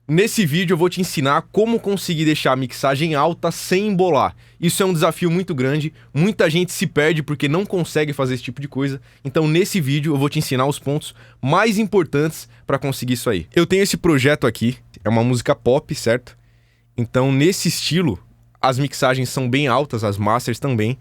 Nesse vídeo eu vou te ensinar como conseguir deixar a mixagem alta sem embolar. Isso é um desafio muito grande, muita gente se perde porque não consegue fazer esse tipo de coisa. Então nesse vídeo eu vou te ensinar os pontos mais importantes para conseguir isso aí. Eu tenho esse projeto aqui, é uma música pop, certo? Então nesse estilo, as mixagens são bem altas, as masters também,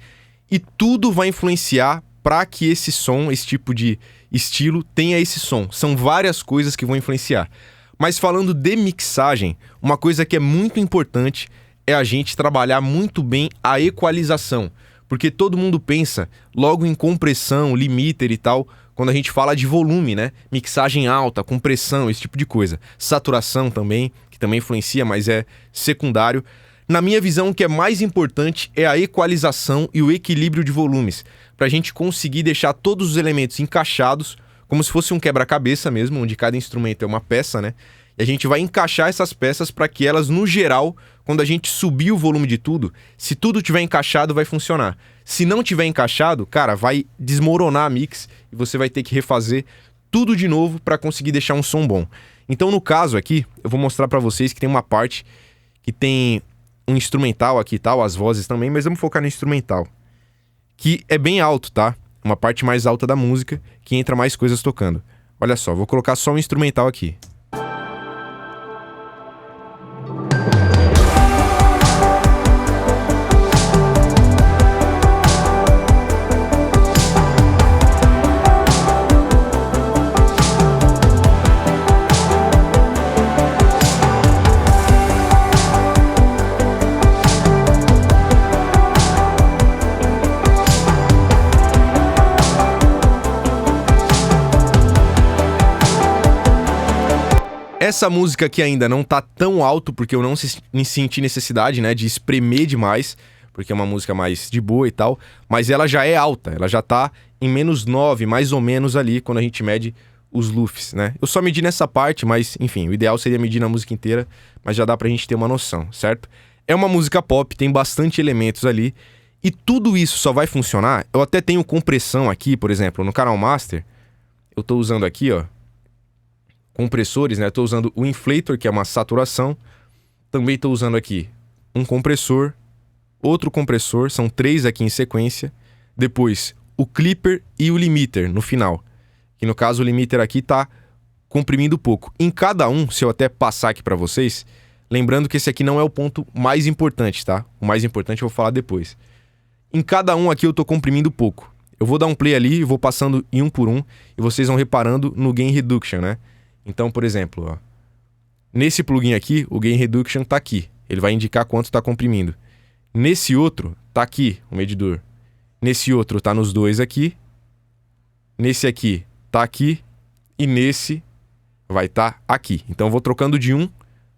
e tudo vai influenciar para que esse som, esse tipo de estilo, tenha esse som. São várias coisas que vão influenciar. Mas falando de mixagem, uma coisa que é muito importante é a gente trabalhar muito bem a equalização. Porque todo mundo pensa logo em compressão, limiter e tal, quando a gente fala de volume, né? Mixagem alta, compressão, esse tipo de coisa. Saturação também, que também influencia, mas é secundário. Na minha visão, o que é mais importante é a equalização e o equilíbrio de volumes, para a gente conseguir deixar todos os elementos encaixados, como se fosse um quebra-cabeça mesmo, onde cada instrumento é uma peça, né? E a gente vai encaixar essas peças para que elas, no geral, quando a gente subir o volume de tudo, se tudo tiver encaixado, vai funcionar. Se não tiver encaixado, cara, vai desmoronar a mix e você vai ter que refazer tudo de novo para conseguir deixar um som bom. Então, no caso aqui, eu vou mostrar para vocês que tem uma parte que tem um instrumental aqui e tal, as vozes também, mas vamos focar no instrumental, que é bem alto, tá? Uma parte mais alta da música, que entra mais coisas tocando. Olha só, vou colocar só um instrumental aqui. Essa música aqui ainda não tá tão alto, porque eu não senti necessidade, né, de espremer demais, porque é uma música mais de boa e tal, mas ela já é alta, ela já tá em -9, mais ou menos ali, quando a gente mede os lufs, né? Eu só medi nessa parte, mas, enfim, o ideal seria medir na música inteira, mas já dá pra gente ter uma noção, certo? É uma música pop, tem bastante elementos ali, e tudo isso só vai funcionar. Eu até tenho compressão aqui, por exemplo, no canal Master, eu tô usando aqui, ó, compressores, né? Estou usando o inflator, que é uma saturação. Também estou usando aqui um compressor, outro compressor, são 3 aqui em sequência. Depois, o clipper e o limiter no final. Que no caso, o limiter aqui está comprimindo pouco. Em cada um, se eu até passar aqui para vocês, lembrando que esse aqui não é o ponto mais importante, tá? O mais importante eu vou falar depois. Em cada um aqui eu estou comprimindo pouco. Eu vou dar um play ali e vou passando em um por um, e vocês vão reparando no gain reduction, né? Então, por exemplo, ó, nesse plugin aqui, o Gain Reduction está aqui. Ele vai indicar quanto está comprimindo. Nesse outro, está aqui o medidor. Nesse outro, está nos dois aqui. Nesse aqui, está aqui. E nesse, vai estar aqui. Então, eu vou trocando de um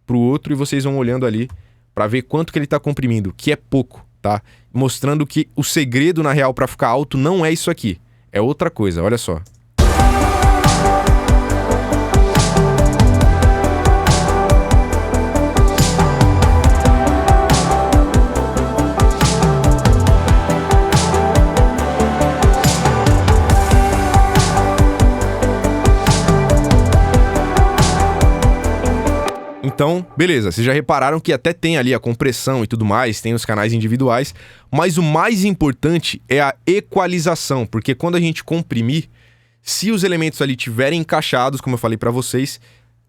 para o outro e vocês vão olhando ali para ver quanto que ele está comprimindo, que é pouco, tá? Mostrando que o segredo, na real, para ficar alto não é isso aqui. É outra coisa, olha só. Então, beleza, vocês já repararam que até tem ali a compressão e tudo mais, tem os canais individuais, mas o mais importante é a equalização, porque quando a gente comprimir, se os elementos ali estiverem encaixados, como eu falei pra vocês,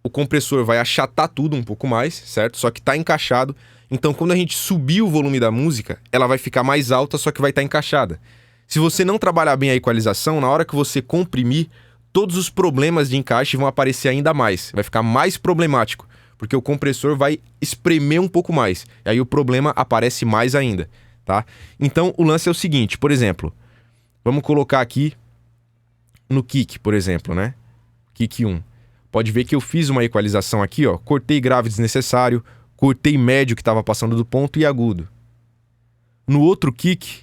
o compressor vai achatar tudo um pouco mais, certo? Só que tá encaixado, então quando a gente subir o volume da música, ela vai ficar mais alta, só que vai estar encaixada. Se você não trabalhar bem a equalização, na hora que você comprimir, todos os problemas de encaixe vão aparecer ainda mais, vai ficar mais problemático. Porque o compressor vai espremer um pouco mais. E aí o problema aparece mais ainda, tá? Então, o lance é o seguinte, por exemplo, vamos colocar aqui no kick, por exemplo, né? Kick 1. Pode ver que eu fiz uma equalização aqui, ó. Cortei grave desnecessário, cortei médio que estava passando do ponto e agudo. No outro kick,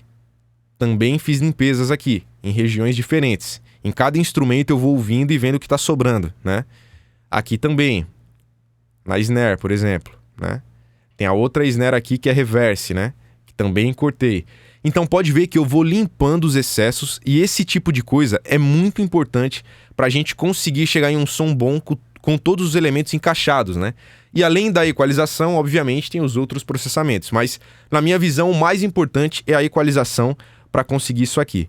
também fiz limpezas aqui, em regiões diferentes. Em cada instrumento eu vou ouvindo e vendo o que está sobrando, né? Aqui também. Na snare, por exemplo, né? Tem a outra snare aqui que é reverse, né? Que também cortei. Então pode ver que eu vou limpando os excessos e esse tipo de coisa é muito importante para a gente conseguir chegar em um som bom com com todos os elementos encaixados, né? E além da equalização, obviamente, tem os outros processamentos, mas na minha visão o mais importante é a equalização para conseguir isso aqui.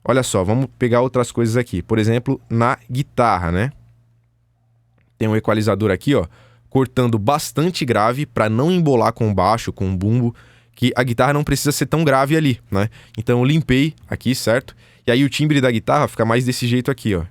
Olha só, vamos pegar outras coisas aqui. Por exemplo, na guitarra, né? Tem um equalizador aqui, ó, cortando bastante grave para não embolar com o baixo, com o bumbo, que a guitarra não precisa ser tão grave ali, né? Então eu limpei aqui, certo? E aí o timbre da guitarra fica mais desse jeito aqui, ó.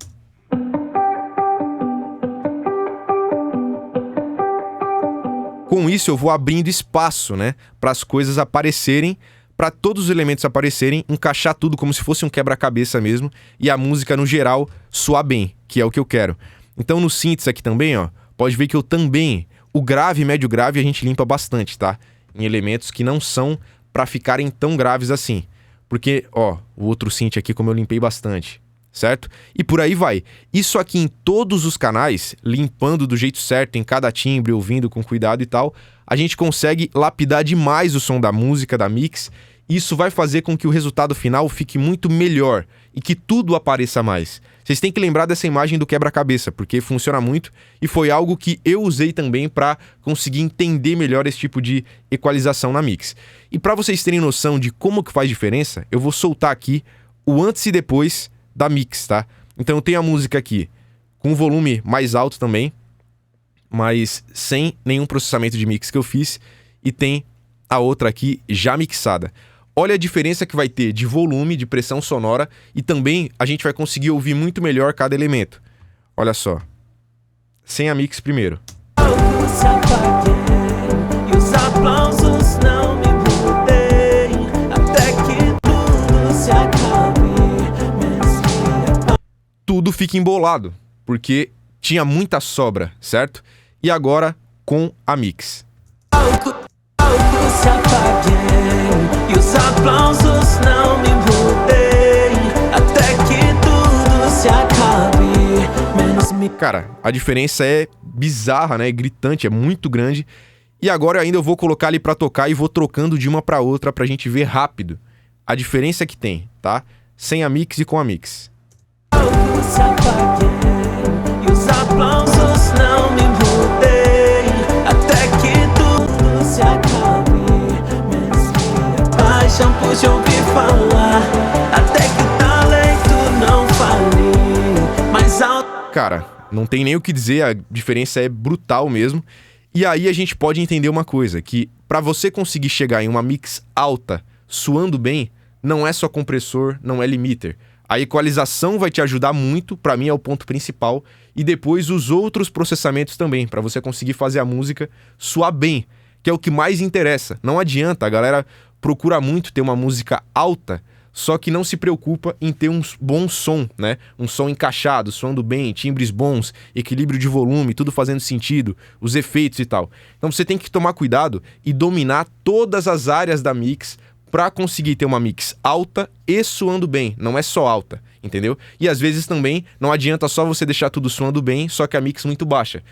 Com isso eu vou abrindo espaço, né, para as coisas aparecerem, para todos os elementos aparecerem, encaixar tudo como se fosse um quebra-cabeça mesmo, e a música no geral soar bem, que é o que eu quero. Então no synths aqui também, ó, pode ver que eu também, o grave e médio grave a gente limpa bastante, tá? Em elementos que não são para ficarem tão graves assim. Porque, ó, o outro synth aqui como eu limpei bastante, certo? E por aí vai. Isso aqui em todos os canais, limpando do jeito certo, em cada timbre, ouvindo com cuidado e tal, a gente consegue lapidar demais o som da música, da mix. Isso vai fazer com que o resultado final fique muito melhor e que tudo apareça mais. Vocês têm que lembrar dessa imagem do quebra-cabeça, porque funciona muito e foi algo que eu usei também para conseguir entender melhor esse tipo de equalização na mix. E para vocês terem noção de como que faz diferença, eu vou soltar aqui o antes e depois da mix, tá? Então eu tenho a música aqui com o volume mais alto também, mas sem nenhum processamento de mix que eu fiz, e tem a outra aqui já mixada. Olha a diferença que vai ter de volume, de pressão sonora, e também a gente vai conseguir ouvir muito melhor cada elemento. Olha só. Sem a mix primeiro. Tudo fica embolado, porque tinha muita sobra, certo? E agora com a mix. E os aplausos não me mudem, até que tudo se acabe, menos me... Cara, a diferença é bizarra, né? É gritante, é muito grande. E agora ainda eu vou colocar ali pra tocar e vou trocando de uma pra outra pra gente ver rápido a diferença que tem, tá? Sem a mix e com a mix. Se apaguei, e os aplausos não me mudem, até que tudo se acabe. Pude ouvir falar, até que o talento não fale mais alto. Cara, não tem nem o que dizer, a diferença é brutal mesmo. E aí a gente pode entender uma coisa, que para você conseguir chegar em uma mix alta, suando bem, não é só compressor, não é limiter. A equalização vai te ajudar muito, para mim é o ponto principal, e depois os outros processamentos também, para você conseguir fazer a música soar bem, que é o que mais interessa. Não adianta, a galera procura muito ter uma música alta, só que não se preocupa em ter um bom som, né? Um som encaixado, soando bem, timbres bons, equilíbrio de volume, tudo fazendo sentido, os efeitos e tal. Então você tem que tomar cuidado e dominar todas as áreas da mix para conseguir ter uma mix alta e soando bem, não é só alta, entendeu? E às vezes também não adianta só você deixar tudo soando bem, só que a mix muito baixa.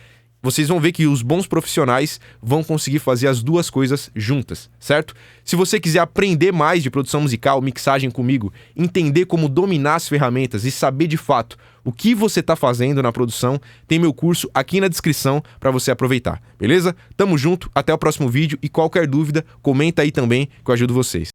Vocês vão ver que os bons profissionais vão conseguir fazer as duas coisas juntas, certo? Se você quiser aprender mais de produção musical, mixagem comigo, entender como dominar as ferramentas e saber de fato o que você está fazendo na produção, tem meu curso aqui na descrição para você aproveitar, beleza? Tamo junto, até o próximo vídeo e qualquer dúvida, comenta aí também que eu ajudo vocês.